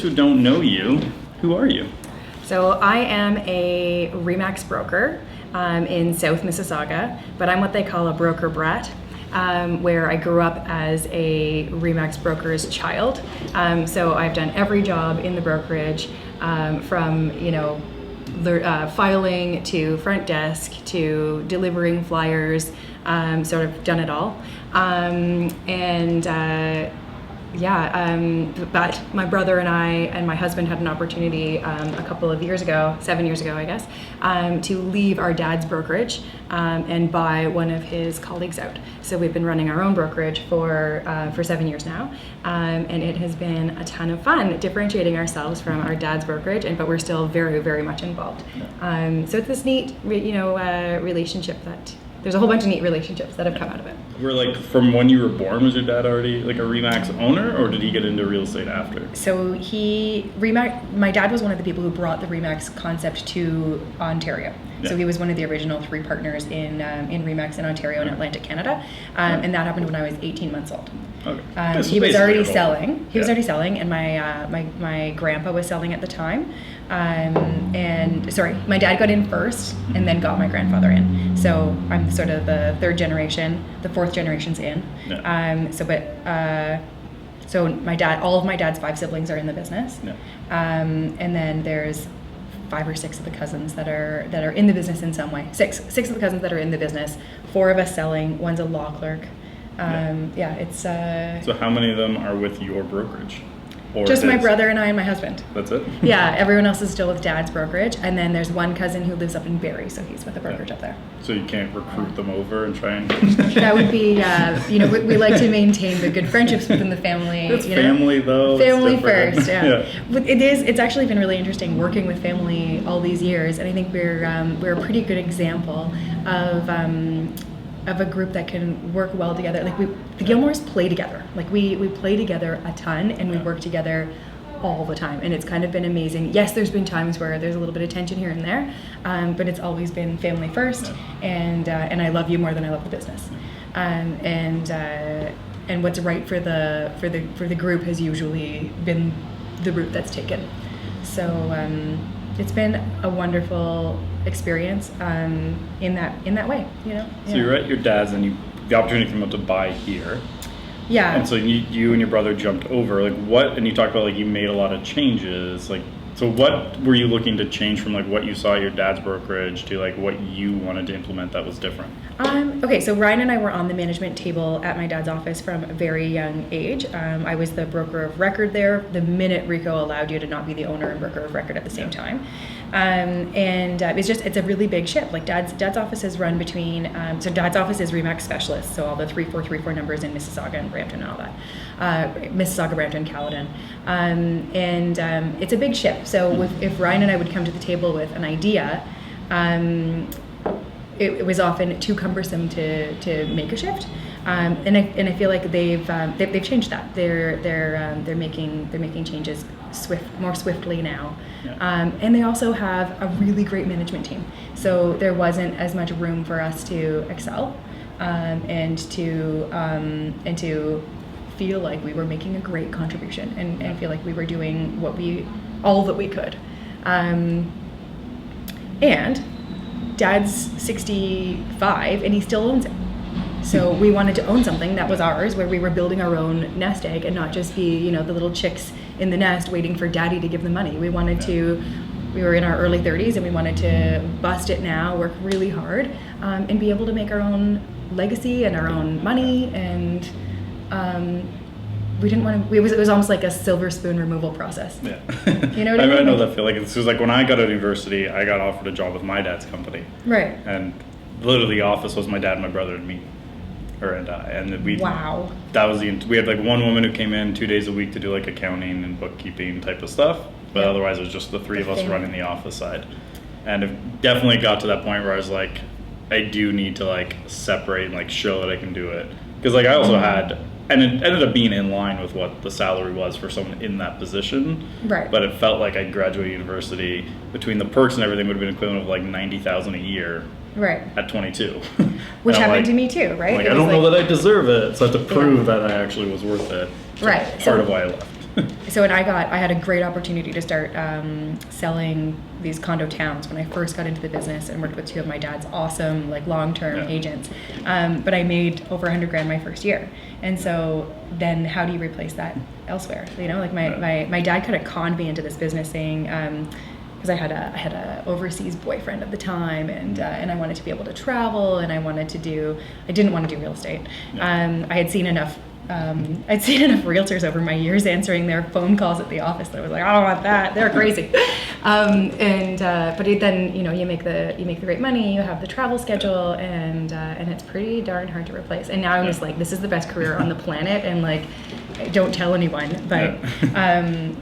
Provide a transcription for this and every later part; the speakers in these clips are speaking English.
those who don't know you, who are you? So I am a RE/MAX broker in South Mississauga, but I'm what they call a broker brat, where I grew up as a RE/MAX broker's child. So I've done every job in the brokerage, from filing to front desk to delivering flyers, sort of done it all. But my brother and I and my husband had an opportunity a couple of years ago, 7 years ago, I guess, to leave our dad's brokerage and buy one of his colleagues out. So we've been running our own brokerage for 7 years now, and it has been a ton of fun differentiating ourselves from our dad's brokerage, but we're still very, very much involved. So it's this neat, relationship that. There's a whole bunch of neat relationships that have come out of it. We're from when you were born, was your dad already like a RE/MAX owner, or did he get into real estate after? So my dad was one of the people who brought the RE/MAX concept to Ontario. Yeah. So he was one of the original 3 partners in RE/MAX in Ontario and Atlantic Canada, and that happened when I was 18 months old. Okay. He was already selling. He was already selling, and my grandpa was selling at the time. My dad got in first, and then got my grandfather in. So I'm sort of the 3rd generation. The 4th generation's in. Yeah. So my dad, all of my dad's 5 siblings are in the business. Yeah. And then there's 5 or 6 of the cousins that are in the business in some way. Six of the cousins that are in the business. 4 of us selling. One's a law clerk. It's. So how many of them are with your brokerage? Or just my brother and I and my husband. That's it? Yeah, everyone else is still with dad's brokerage, and then there's one cousin who lives up in Barrie, so he's with the brokerage up there. So you can't recruit them over and try and... That would be, we like to maintain the good friendships within the family. It's family though. Family first, yeah. But it's actually been really interesting working with family all these years, and I think we're a pretty good example of a group that can work well together. Like the Gilmours play together. Like we play together a ton, and we work together all the time, and it's kind of been amazing. Yes, there's been times where there's a little bit of tension here and there, but it's always been family first, and I love you more than I love the business, and what's right for the group has usually been the route that's taken. So it's been a wonderful experience in that way, So you're at your dad's, and the opportunity came up to buy here. Yeah. And so you and your brother jumped over. Like what? And you talked about you made a lot of changes. Like, so what were you looking to change from what you saw at your dad's brokerage to what you wanted to implement that was different? Okay, so Ryan and I were on the management table at my dad's office from a very young age. I was the broker of record there the minute RICO allowed you to not be the owner and broker of record at the same time. It's a really big ship. Like dad's office is run between, so dad's office is RE/MAX specialist, so all the 3434 numbers in Mississauga and Brampton and all that. Mississauga, Brampton, Caledon. It's a big ship. So if Ryan and I would come to the table with an idea, it was often too cumbersome to make a shift. And I feel like they've changed that. They're making changes more swiftly now. Yeah. And they also have a really great management team. So there wasn't as much room for us to excel, and to feel like we were making a great contribution, and feel like we were doing all that we could. And Dad's 65 and he still owns it. So we wanted to own something that was ours, where we were building our own nest egg and not just be, the little chicks in the nest waiting for daddy to give the money. We were in our early 30s and we wanted to bust it now, work really hard, and be able to make our own legacy and our own money. And we didn't want to, it was almost like a silver spoon removal process. Yeah. You know what I mean? I know that feeling. It's just like when I got out of university, I got offered a job with my dad's company. Right. And literally the office was my dad, my brother, and me. Wow. That was we had one woman who came in 2 days a week to do accounting and bookkeeping type of stuff, but otherwise it was just the 3 of us running the office side. And it definitely got to that point where I was like, I do need to separate and show that I can do it, because I also had, and it ended up being in line with what the salary was for someone in that position. Right. But it felt like I graduated university, between the perks and everything would have been equivalent of $90,000 a year. Right. At 22. Which happened to me too, right? I don't know that I deserve it, so I have to prove that I actually was worth it. Right. Part of why I left. So when I had a great opportunity to start selling these condo towns when I first got into the business and worked with two of my dad's awesome like long-term agents. But I made over $100,000 my first year. And so then how do you replace that elsewhere? You know, like my dad kind of conned me into this business saying, because I had a overseas boyfriend at the time, and I wanted to be able to travel, and I didn't want to do real estate. I had seen enough realtors over my years answering their phone calls at the office that I was like, I don't want that. They're crazy. But then, you know, you make the great money, you have the travel schedule, and it's pretty darn hard to replace. And now I'm just like, this is the best career on the planet, and like, don't tell anyone. But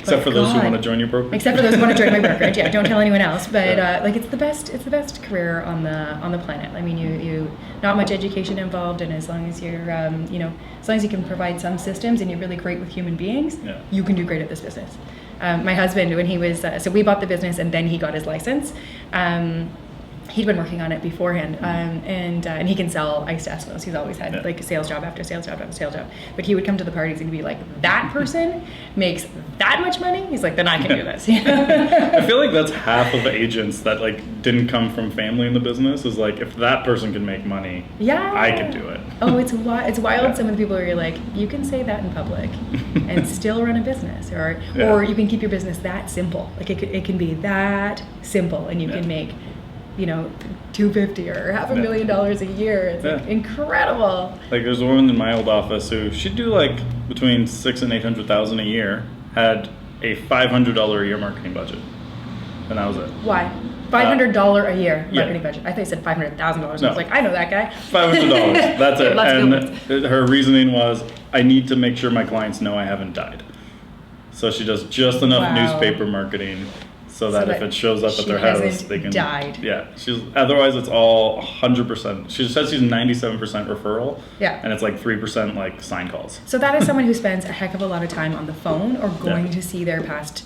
except for those who want to join your brokerage. Except for those who want to join my brokerage, yeah. Don't tell anyone else. But like, it's the best career on the planet. I mean, you not much education involved, and as long as you're as long as you can provide some systems and you're really great with human beings, you can do great at this business. My husband, when he was so we bought the business and then he got his license. He'd been working on it beforehand, and he can sell ice to Eskimos. He's always had like sales job after sales job after sales job. But he would come to the parties and he'd be like, "That person makes that much money." He's like, "Then I can do this." You know? I feel like that's half of agents that like didn't come from family in the business. Is like, if that person can make money, I can do it. Oh, it's wild. Some of the people where you're like, you can say that in public and still run a business, or you can keep your business that simple. Like it can be that simple, and you can make, you know, $250,000 or $500,000 a year. It's like incredible. Like there's a woman in my old office who she'd do like between $600,000 and $800,000 a year, had a $500 a year marketing budget, and that was it. Why? $500 a year marketing budget. I thought you said $500,000. No. I was like, I know that guy. $500. That's it. Let's and her reasoning was, I need to make sure my clients know I haven't died. So she does just enough newspaper marketing so that if it shows up at their house, they can died. Yeah, otherwise it's all 100%. She says she's 97% referral. Yeah, and it's like 3% like sign calls. So that is someone who spends a heck of a lot of time on the phone or going to see their past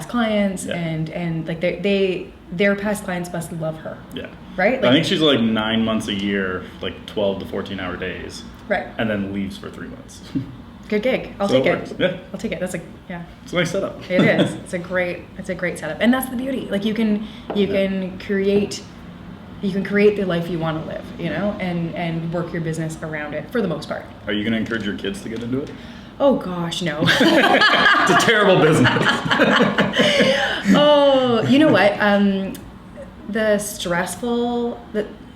clients, and like their past clients must love her. Yeah, right. Like, I think she's like 9 months a year, like 12 to 14-hour days. Right, and then leaves for 3 months. Good gig. I'll take it. Yeah. I'll take it. It's a nice setup. It is. It's a great setup. And that's the beauty. Like you can create the life you want to live, you know, and work your business around it for the most part. Are you going to encourage your kids to get into it? Oh gosh, no. It's a terrible business. Oh, you know what?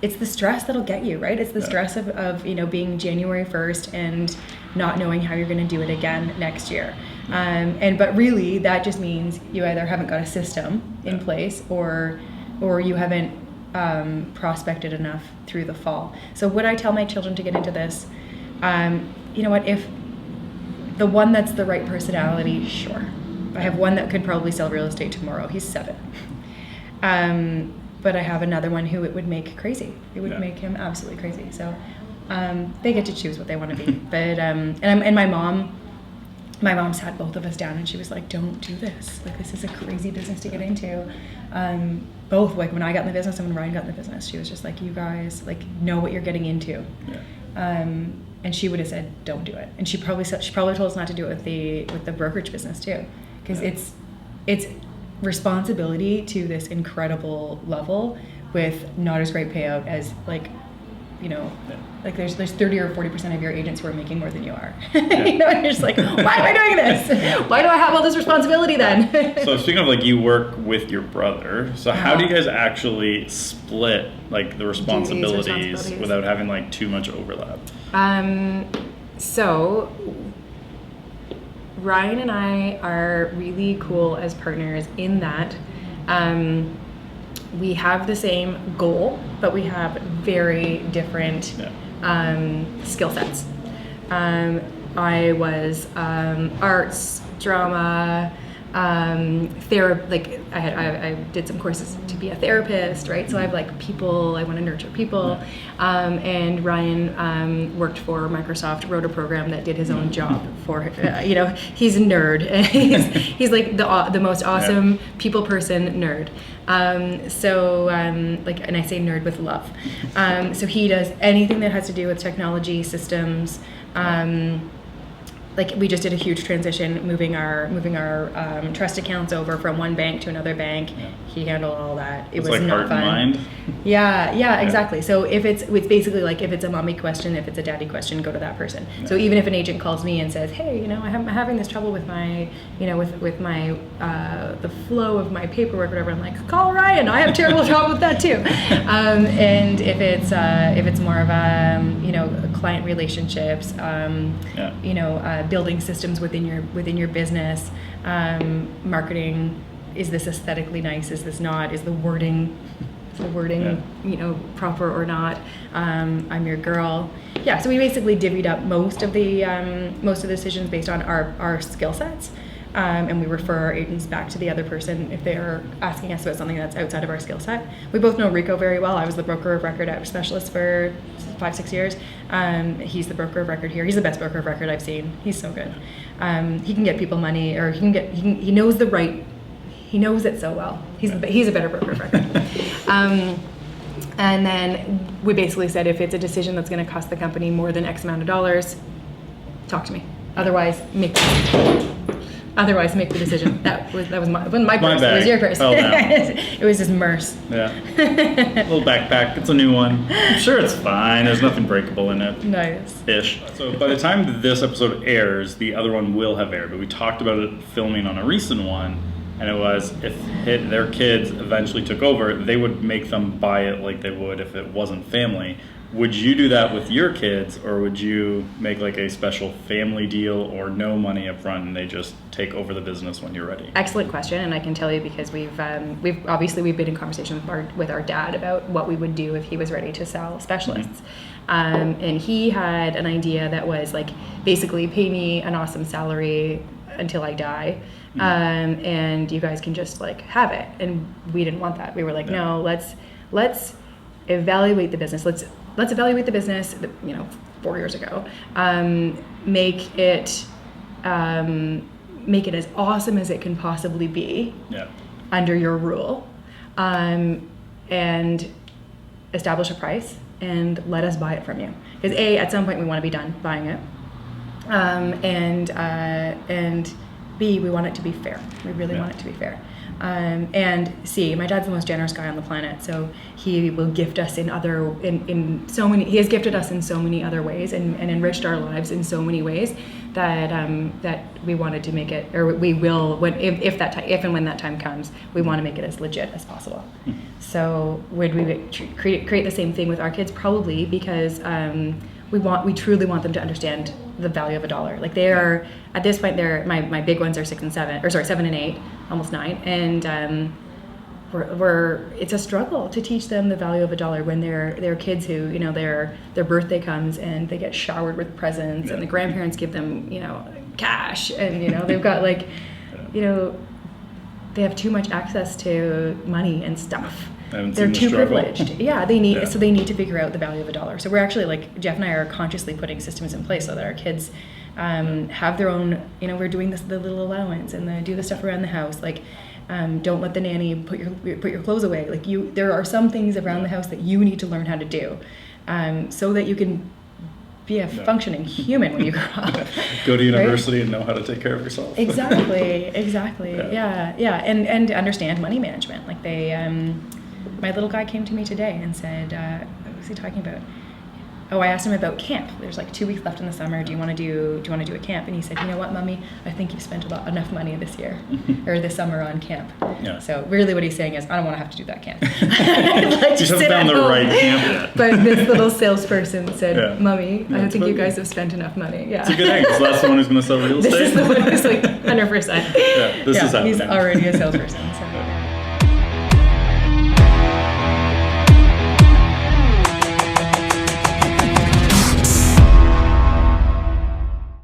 It's the stress that'll get you, right? It's the stress of you know, being January 1st and not knowing how you're going to do it again next year. But really that just means you either haven't got a system in place or you haven't prospected enough through the fall. So would I tell my children to get into this? You know what, if the one that's the right personality, sure. I have one that could probably sell real estate tomorrow. He's 7. But I have another one who it would make crazy. It would make him absolutely crazy. So they get to choose what they want to be. But and my mom sat both of us down and she was like, "Don't do this. Like, this is a crazy business to get into." Both, like when I got in the business and when Ryan got in the business, she was just like, "You guys like know what you're getting into." Yeah. And she would have said, "Don't do it." And she probably told us not to do it with the brokerage business too, because it's responsibility to this incredible level with not as great payout as, like, you know, like there's 30 or 40% of your agents who are making more than you are. You know, and you're just like, why am I doing this? Why do I have all this responsibility then? So speaking of, like, you work with your brother, so how do you guys actually split like the responsibilities without having like too much overlap? So Ryan and I are really cool as partners in that we have the same goal, but we have very different skill sets. I was arts, drama, I did some courses to be a therapist, right? So I have like people, I want to nurture people. And Ryan worked for Microsoft, wrote a program that did his own job for, you know, he's a nerd. he's like the most awesome people person nerd. And I say nerd with love. So he does anything that has to do with technology, systems, like we just did a huge transition, moving our trust accounts over from one bank to another bank. Yeah. He handled all that. It It's was like not heart fun. and mind. Yeah, exactly. So if it's basically like if it's a mommy question, if it's a daddy question, go to that person. Yeah. So even if an agent calls me and says, hey, I'm having this trouble with my, with my the flow of my paperwork, whatever, I'm like, call Ryan. I have terrible trouble with that too. And if it's more of client relationships, building systems within your business, marketing. Is this aesthetically nice? Is this not? Is the wording proper or not? I'm your girl. Yeah, so we basically divvied up most of the decisions based on our skill sets, and we refer our agents back to the other person if they're asking us about something that's outside of our skill set. We both know Rico very well. I was the broker of record at Specialist for 5-6 years. He's the broker of record here. He's the best broker of record I've seen. He's so good. He can get people money, or he knows the right. He knows it so well. He's a better broker of record. And then we basically said, if it's a decision that's going to cost the company more than X amount of dollars, talk to me. Otherwise, make the decision. That wasn't my purse. It was your purse. It was just Merce. Yeah. Little backpack. It's a new one. I'm sure it's fine. There's nothing breakable in it. Nice. Ish. So by the time this episode airs, the other one will have aired. But we talked about it filming on a recent one. And it was, if their kids eventually took over, they would make them buy it like they would if it wasn't family. Would you do that with your kids, or would you make like a special family deal or no money up front and they just take over the business when you're ready? Excellent question, and I can tell you because we've been in conversation with our dad about what we would do if he was ready to sell Specialists. Mm-hmm. And he had an idea that was like, basically pay me an awesome salary until I die. Mm-hmm. And you guys can just like have it. And we didn't want that. We were like, no, let's evaluate the business. Let's evaluate the business, 4 years ago. Make it as awesome as it can possibly be under your rule. And establish a price and let us buy it from you. Because A, at some point we want to be done buying it. And B, we want it to be fair. We really want it to be fair. And C, my dad's the most generous guy on the planet, so he will gift us he has gifted us in so many other ways and enriched our lives in so many ways that we wanted to make it, or we will, if and when that time comes, we want to make it as legit as possible. So would we create the same thing with our kids? Probably, because we truly want them to understand the value of a dollar. Like they are, at this point, my big ones are 7 and 8, almost 9, and it's a struggle to teach them the value of a dollar when they're kids who, their birthday comes and they get showered with presents and the grandparents give them, cash, and they've got like, they have too much access to money and stuff. They're too privileged. Yeah, so they need to figure out the value of a dollar. So we're actually, like, Jeff and I are consciously putting systems in place so that our kids have their own, we're doing the little allowance and do the stuff around the house. Like, don't let the nanny put your clothes away. Like, there are some things around the house that you need to learn how to do, so that you can be a functioning human when you grow up. Go to university and know how to take care of yourself. Exactly. Yeah. And to understand money management. Like my little guy came to me today and said, what was he talking about? Oh, I asked him about camp. There's like 2 weeks left in the summer. Do you want to do a camp? And he said, you know what, Mommy? I think you've spent enough money this year or this summer on camp. Yeah. So really what he's saying is, I don't want to have to do that camp. Like, you haven't found the right camp yet. But this little salesperson said, Mommy, I don't think you guys have spent enough money. Yeah. It's a good thing, because that's the one who's going to sell real estate. This is the one who's like 100%. This is happening. He's already a salesperson. So.